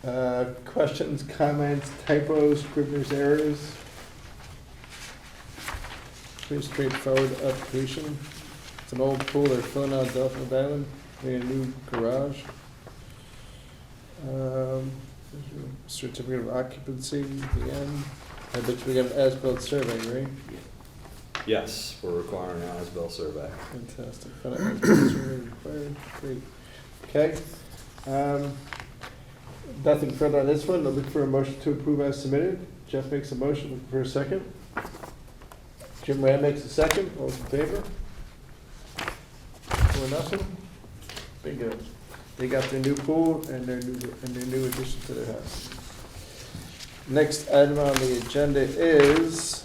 it. Questions, comments, typos, scrivener's errors? Pretty straightforward application. It's an old pool, they're filling out Delphi Island, made a new garage. Certificate of occupancy, the end. I bet we got an as-built survey, right? Yes, we're requiring an as-built survey. Fantastic. Found out as-built survey required. Great. Okay. Nothing further on this one. I'll look for a motion to approve as submitted. Jeff makes a motion. Looking for a second. Jim Rand makes a second. All those in favor? 4-0. Bingo. They got their new pool and their new addition to their house. Next item on the agenda is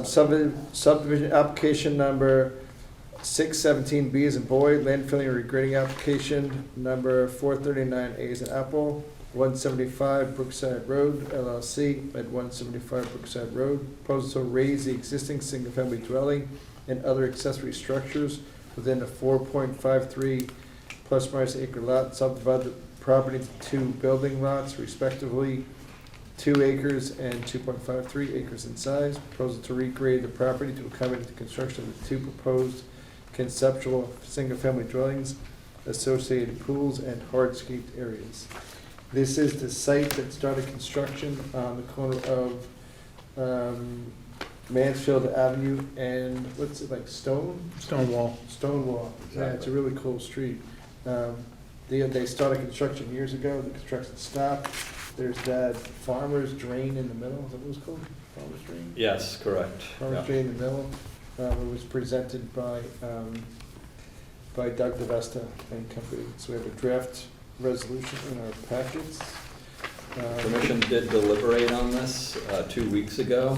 subdivision application number 617B as in boy, landfilling and regrading application number 439A as in apple, 175 Brookside Road LLC at 175 Brookside Road. Proposal to raise the existing single-family dwelling and other accessory structures within a 4.53 plus minus acre lot, subdivide the property into 2 building lots respectively, 2 acres and 2.53 acres in size. Proposal to regrade the property to accommodate the construction of the 2 proposed conceptual single-family dwellings, associated pools, and hardscaped areas. This is the site that started construction on the corner of Mansfield Avenue and, what's it, like Stonewall. Stonewall. Yeah, it's a really cool street. They started construction years ago, the construction stopped. There's that farmer's drain in the middle, is that what it was called? Farmer's drain? Yes, correct. Farmer's Yeah. drain in the middle. It was presented by Doug DeVesta and company. So we have a draft resolution in our packets. Commission did deliberate on this 2 weeks ago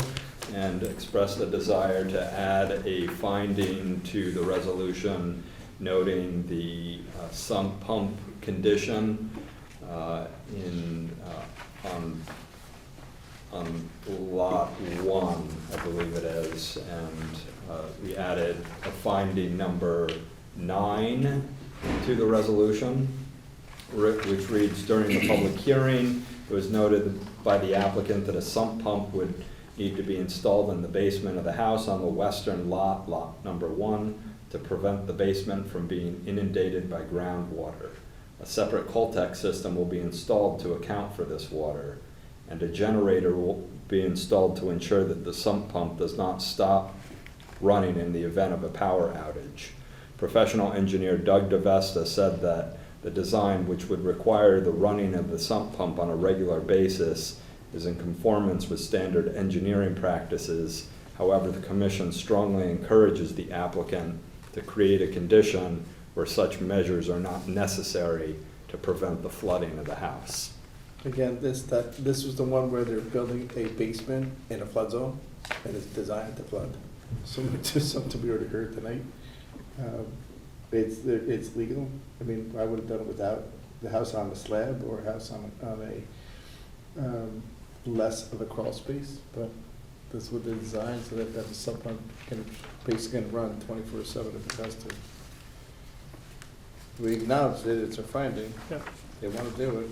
and expressed a desire to add a finding to the resolution noting the sump pump condition on lot 1, I believe it is, and we added a finding number 9 to the resolution, which reads, during the public hearing, it was noted by the applicant that a sump pump would need to be installed in the basement of the house on the western lot, lot number 1, to prevent the basement from being inundated by groundwater. A separate Coltech system will be installed to account for this water, and a generator will be installed to ensure that the sump pump does not stop running in the event of a power outage. Professional engineer Doug DeVesta said that the design, which would require the running of the sump pump on a regular basis, is in conformance with standard engineering practices. However, the commission strongly encourages the applicant to create a condition where such measures are not necessary to prevent the flooding of the house. Again, this was the one where they're building a basement in a flood zone, and it's designed to flood. Something we already heard tonight. It's legal. I mean, I would have done it without the house on the slab or a house on a less of a crawl space, but that's what they designed, so that the sump pump can basically run 24/7 if it has to. We acknowledge that it's a finding. Yeah. They want to do it.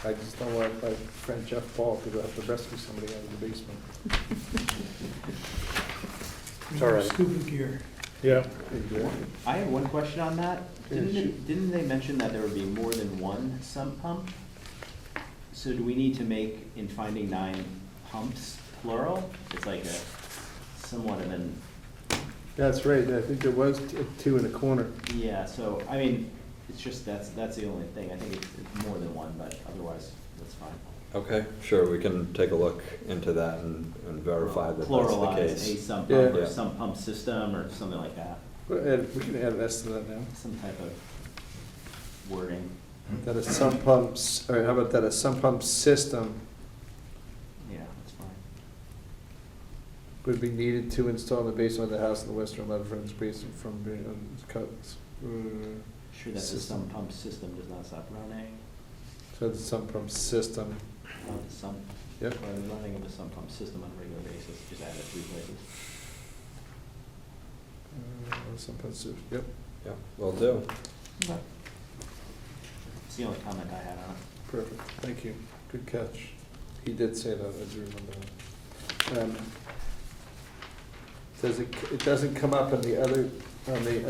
I just don't want my friend Jeff Paul to have to rescue somebody out of the basement. It's all right. Scuba gear. Yeah. I have one question on that. Yeah, Didn't they mention that there would be more than one sump pump? So do we need to make in finding 9 pumps plural? It's like a somewhat of an, That's right, I think there was 2 in the corner. yeah, so, I mean, it's just, that's the only thing. I think it's more than one, but otherwise, that's fine. Okay, sure, we can take a look into that and verify that that's the Pluralize a case. sump Yeah. pump or Yeah. sump pump system or something like that. We can add an S to that now. Some type of wording. That a sump pumps, or how about that, a sump pump system Yeah, that's fine. would be needed to install in the basement of the house in the western level from its basement from being cuts. Sure that the System. sump pump system does not stop running. So the sump pump system, The sump, yep. or the running of the sump pump system on a regular basis, just add it 3 places. Sump pump system, yep. Yeah, will do. It's the only comment I had on it. Perfect, thank you. Good catch. He did say that, I do remember that. It doesn't come up on the other, on the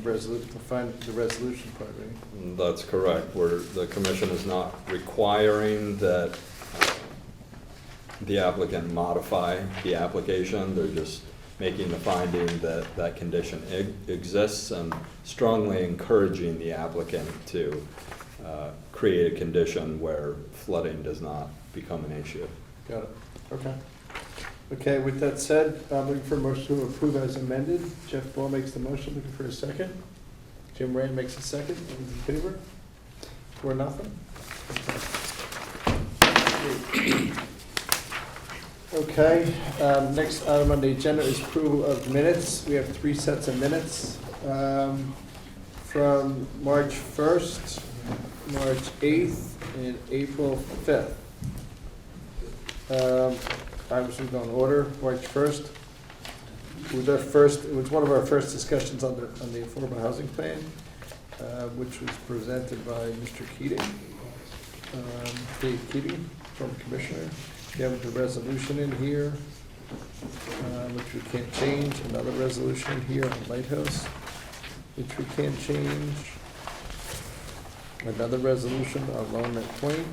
resolution part, right? That's correct, where the commission is not requiring that the applicant modify the application, they're just making the finding that that condition exists and strongly encouraging the applicant to create a condition where flooding does not become an issue. Got it, okay. Okay, with that said, I'm looking for a motion to approve as amended. Jeff Ball makes the motion, looking for a second. Jim Rand makes a second, all those in favor? 4-0. Okay, next item on the agenda is approval of minutes. We have 3 sets of minutes from March 1st, March 8th, and April 5th. Obviously, going in order. March 1st was it was one of our first discussions on the affordable housing plan, which was presented by Mr. Keating, Dave Keating, former commissioner. We have the resolution in here, which we can't change. Another resolution here on Lighthouse, which we can't change. Another resolution on Lone Point.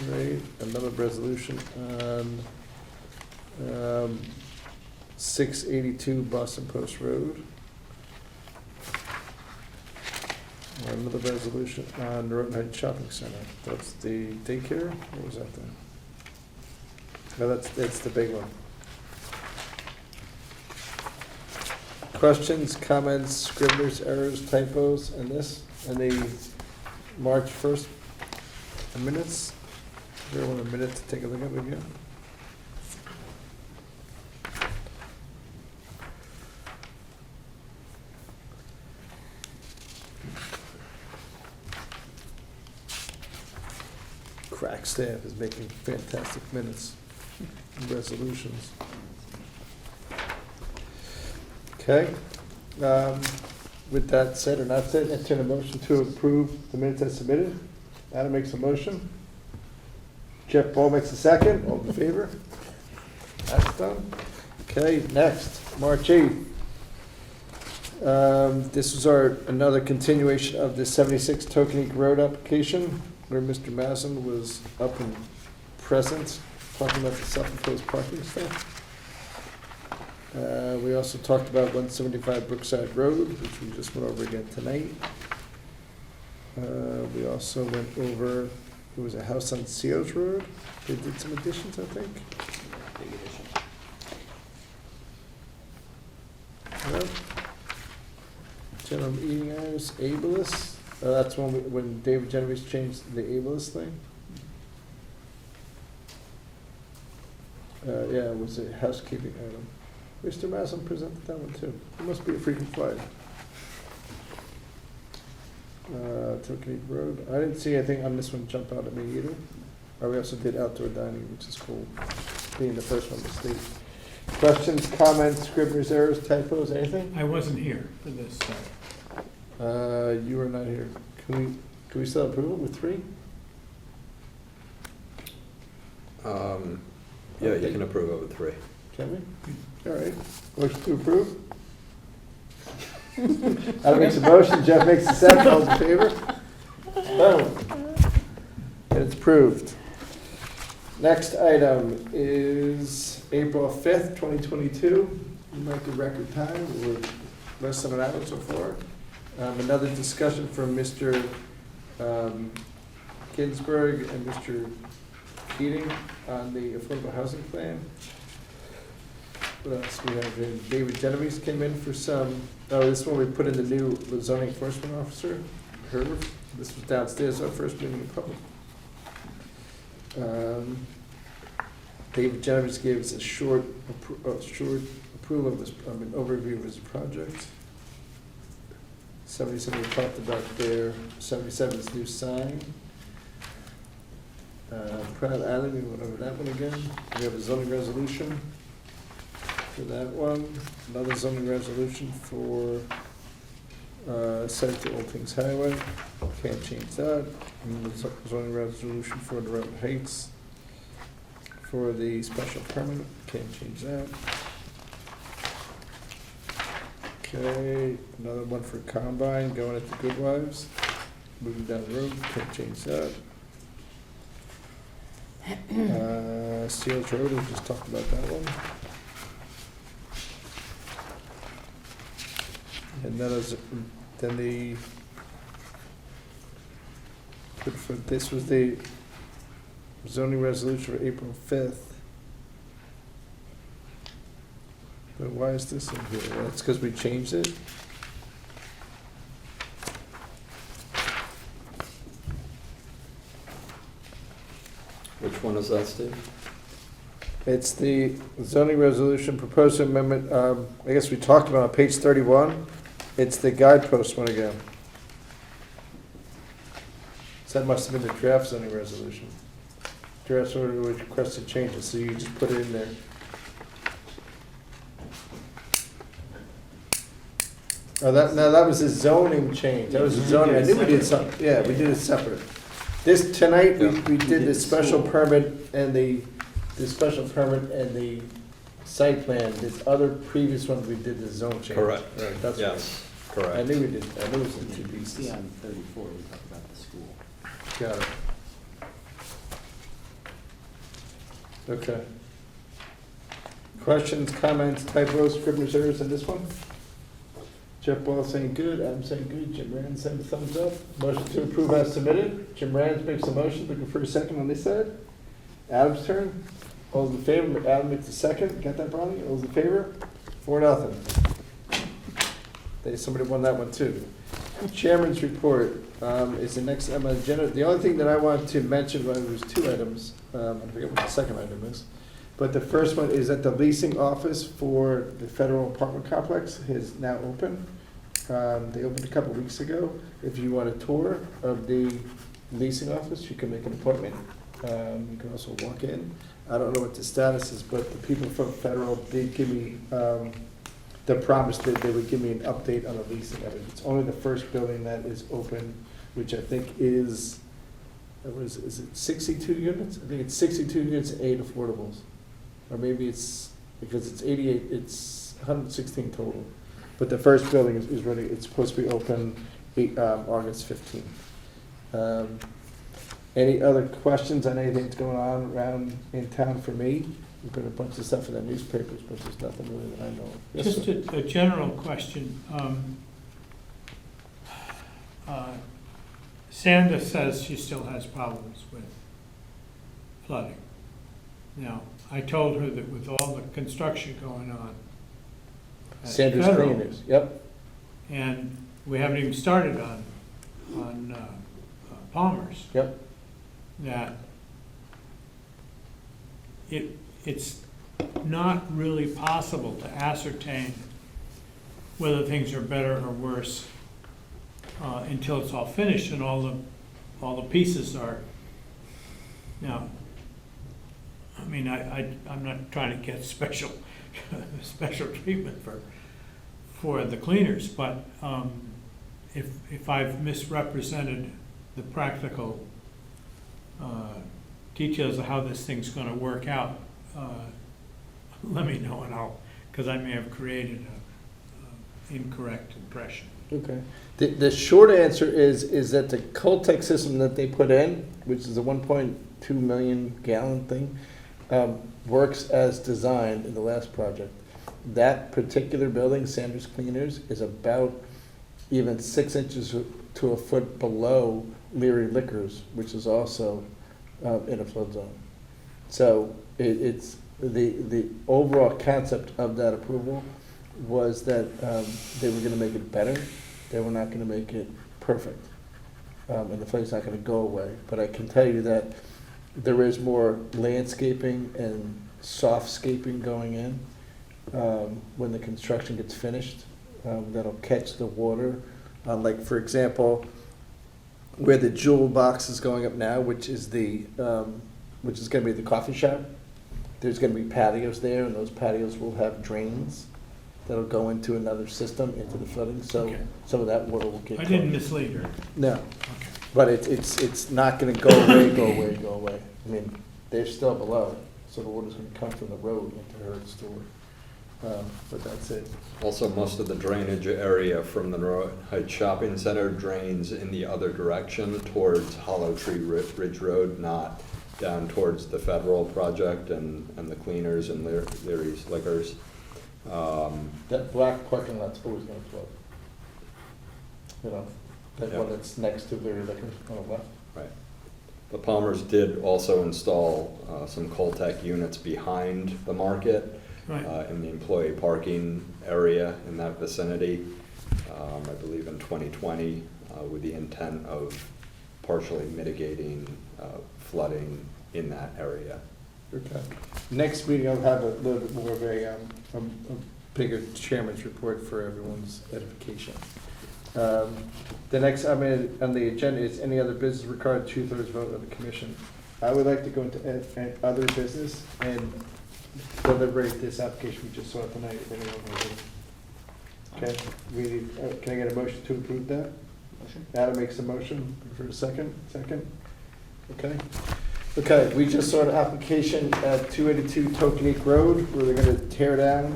Right, another resolution on 682 Boston Post Road. Another resolution on Norton Heights Shopping Center. That's the daycare? What was that then? No, that's the big one. Questions, comments, scribblers, errors, typos, and this, and the March 1st minutes? Everyone a minute to take a look at it again? Crack staff is making fantastic minutes and resolutions. Okay, with that said or not said, entertain a motion to approve the minutes as submitted. Adam makes a motion. Jeff Ball makes a second. All in favor? That's done. Okay, next, March 8th. This was another continuation of the 76 Tokenique Road application, where Mr. Mason was up and present, talking about the self-imposed parking stuff. We also talked about 175 Brookside Road, which we just went over again tonight. We also went over, there was a house on Seals Road. They did some additions, I think. Big addition. Yep. General meeting hours, ableist. That's when David Genovese changed the ableist thing. Yeah, it was a housekeeping item. Mr. Mason presented that one too. It must be a frequent flyer. Tokenique Road. I didn't see anything on this one jump out at me either. We also did outdoor dining, which is cool, being the first one to state. Questions, comments, scribblers, errors, typos, anything? I wasn't here for this, You were not here. Can we still approve it with 3? Yeah, you can approve it with 3. Can we? All right. Motion to approve? Adam makes a motion, Jeff makes a second, all in favor? Boom. And it's approved. Next item is April 5th, 2022. We might do record time, we're less than an hour so far. Another discussion from Mr. Ginsburg and Mr. Keating on the affordable housing plan. What else we have here? David Genovese came in for some, this one we put in the new zoning enforcement officer, Herb. This was downstairs, our first meeting in public. David Genovese gave us a short approval of this, overview of his project. 77, we talked about their 77's new sign. Proud Island, we went over that one again. We have a zoning resolution. for that one. Another zoning resolution for site to Old Kings Highway, can't change that. And the zoning resolution for the Redwood Heights for the special permit, can't change that. Okay, another one for Combine, going into Good Wives, moving down the road, can't change that. Steels Road, we just talked about that one. And then this was the zoning resolution for April 5th. But why is this in here? That's because we changed it? Which one is that, Steve? It's the zoning resolution proposed amendment, I guess we talked about on page 31. It's the guidepost one again. So that must have been the draft zoning resolution. Draft order would requested changes, so you just put it in there. Oh, that was a zoning change. That was a zoning, I knew we did something, yeah, we did it separate. This, tonight, we did the special permit and the site plan. This other previous one, we did the zone change. Correct. Right, that's right. Yes, I correct. knew we did, I knew it was in two You see pieces. on 34, we talk about the school. Got it. Okay. Questions, comments, typos, scrivener's errors in this one? Jeff Ball saying good, Adam saying good, Jim Rand saying thumbs up. Motion to approve as submitted. Jim Rand makes a motion, looking for a second on this side. Adam's turn. All those in favor, Adam makes a second. Got that, Bronny? All those in favor? 4-0. Somebody won that one too. Chairman's report is the next item on the agenda. The only thing that I want to mention, well, there's two items. I forget what the second item is. But the first one is that the leasing office for the federal apartment complex is now open. They opened a couple weeks ago. If you want a tour of the leasing office, you can make an appointment. You can also walk in. I don't know what the status is, but the people from federal did give me the promise that they would give me an update on the leasing of it. It's only the first building that is open, which I think is it 62 units? I think it's 62 units and 8 affordables. Or maybe it's, because it's 88, it's 116 total. But the first building is ready, it's supposed to be open August 15th. Any other questions on anything that's going on around in town for me? We've got a bunch of stuff in the newspapers, but there's nothing really that I know of. Yes, Just sir. a general question. Sandra says she still has problems with flooding. Now, I told her that with all the construction going on at Sanders Federal, Cleaners, yep. and we haven't even started on Palmer's, Yep. that it's not really possible to ascertain whether things are better or worse until it's all finished and all the pieces are. Now, I mean, I'm not trying to get special treatment for the cleaners, but if I've misrepresented the practical details of how this thing's gonna work out, let me know and because I may have created a incorrect impression. Okay. The short answer is that the Coltech system that they put in, which is a 1.2 million gallon thing, works as designed in the last project. That particular building, Sanders Cleaners, is about even 6 inches to a foot below Leary Liquors, which is also in a flood zone. So it's the overall concept of that approval was that they were gonna make it better. They were not gonna make it perfect. And the flood's not gonna go away. But I can tell you that there is more landscaping and softscaping going in when the construction gets finished. That'll catch the water. Like, for example, where the jewel box is going up now, which is going to be the coffee shop, there's gonna be patios there, and those patios will have drains that'll go into another system, into the flooding, so Okay. some of that water will get. I didn't caught. mislead her. No, Okay. but it's not gonna go away. I mean, they're still below, so the water's gonna come from the road into her store. But that's it. Also, most of the drainage area from the Norwood Heights Shopping Center drains in the other direction towards Hollow Tree Ridge Road, not down towards the federal project and the cleaners and Leary's Liquors. That black parking lot's always gonna flood. You know, that Yeah. one that's next to Leary Liquors on the left. Right. The Palmers did also install some Coltech units behind the market Right. in the employee parking area in that vicinity, I believe in 2020, with the intent of partially mitigating flooding in that area. Okay. Next meeting, I'll have a little bit more of a bigger chairman's report for everyone's edification. The next item on the agenda is any other business required 2/3 vote of the commission. I would like to go into other business and deliberate this application we just saw tonight, if anyone will. Okay, we need, can I get a motion to approve that? Motion? Adam makes a motion for a second, okay? Okay, we just saw an application at 282 Tokenique Road, where they're gonna tear down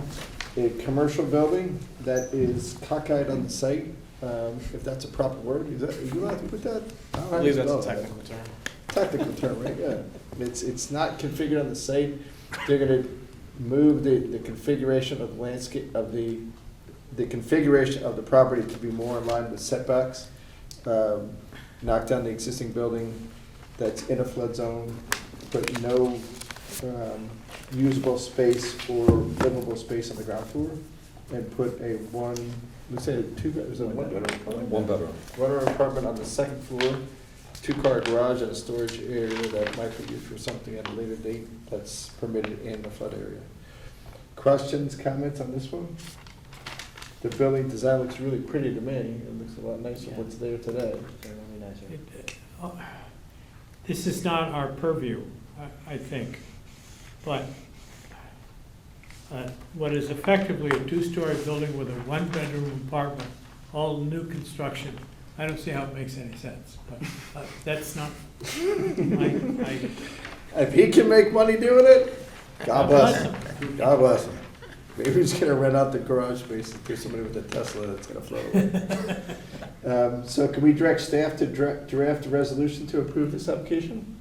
a commercial building that is cockeyed on the site. If that's a proper word, are you allowed to put that? I believe that's a technical term. Technical term, right, yeah. It's not configured on the site. They're gonna move the configuration of the landscape, of the configuration of the property to be more in line with setbacks. Knock down the existing building that's in a flood zone, put no usable space or livable space on the ground floor, and put a one-bedroom apartment? One bedroom. One-bedroom apartment on the second floor, two-car garage and a storage area that might be used for something at a later date that's permitted in the flood area. Questions, comments on this one? The building design looks really pretty to me. It looks a lot nicer than what's there today. Really nice. This is not our purview, I think, but what is effectively a two-story building with a one-bedroom apartment, all new construction, I don't see how it makes any sense, but that's not, If he can make money doing it, God bless him. God bless him. Maybe he's gonna rent out the garage space to somebody with a Tesla that's gonna float away. So can we direct staff to draft a resolution to approve this application?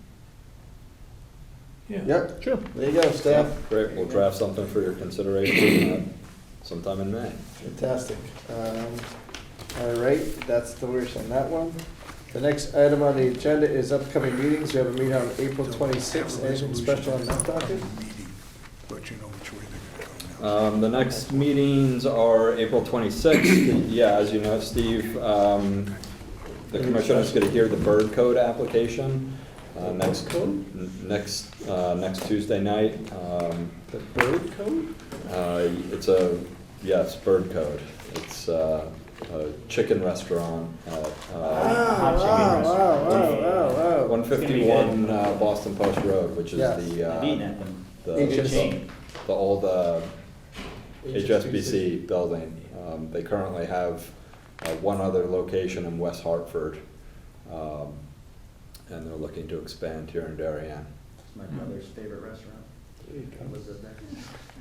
Yeah. Yep. Sure. There you go, staff. Great, we'll draft something for your consideration sometime in May. Fantastic. All right, that's the wish on that one. The next item on the agenda is upcoming meetings. We have a meeting on April 26th, anything special on that docket? Let you know which way they're gonna go. The next meetings are April 26th. Yeah, as you know, Steve, the commission is going to hear the bird code application next Tuesday night. The bird code? Yes, bird code. It's a chicken restaurant at Wow. 151 Boston Post Road, which is Yes. I've eaten at them. the HSBC. the old HSBC building. They currently have one other location in West Hartford, and they're looking to expand here in Darien. It's my brother's favorite restaurant. There you go. Was it there?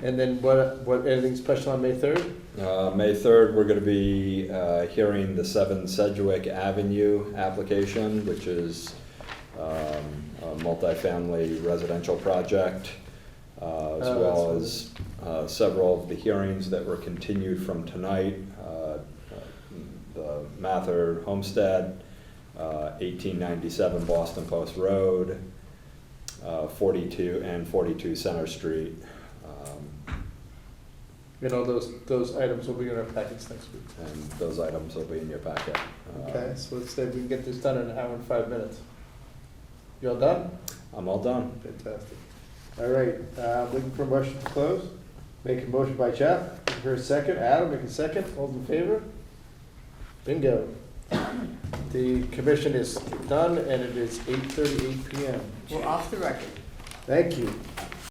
And then what, anything special on May 3rd? May 3rd, we're going to be hearing the 7 Sedgwick Avenue application, which is a multifamily residential project, as well as several of the hearings that were continued from tonight. The Mather Homestead, 1897 Boston Post Road, 42 Center Street. You know, those items will be in our packets next week. And those items will be in your packet. Okay, so let's say we can get this done in an hour and 5 minutes. You all done? I'm all done. Fantastic. All right, looking for a motion to close. Make a motion by Jeff, looking for a second. Adam, make a second. All in favor? Bingo. The commission is done, and it is 8:38 PM. We're off the record. Thank you.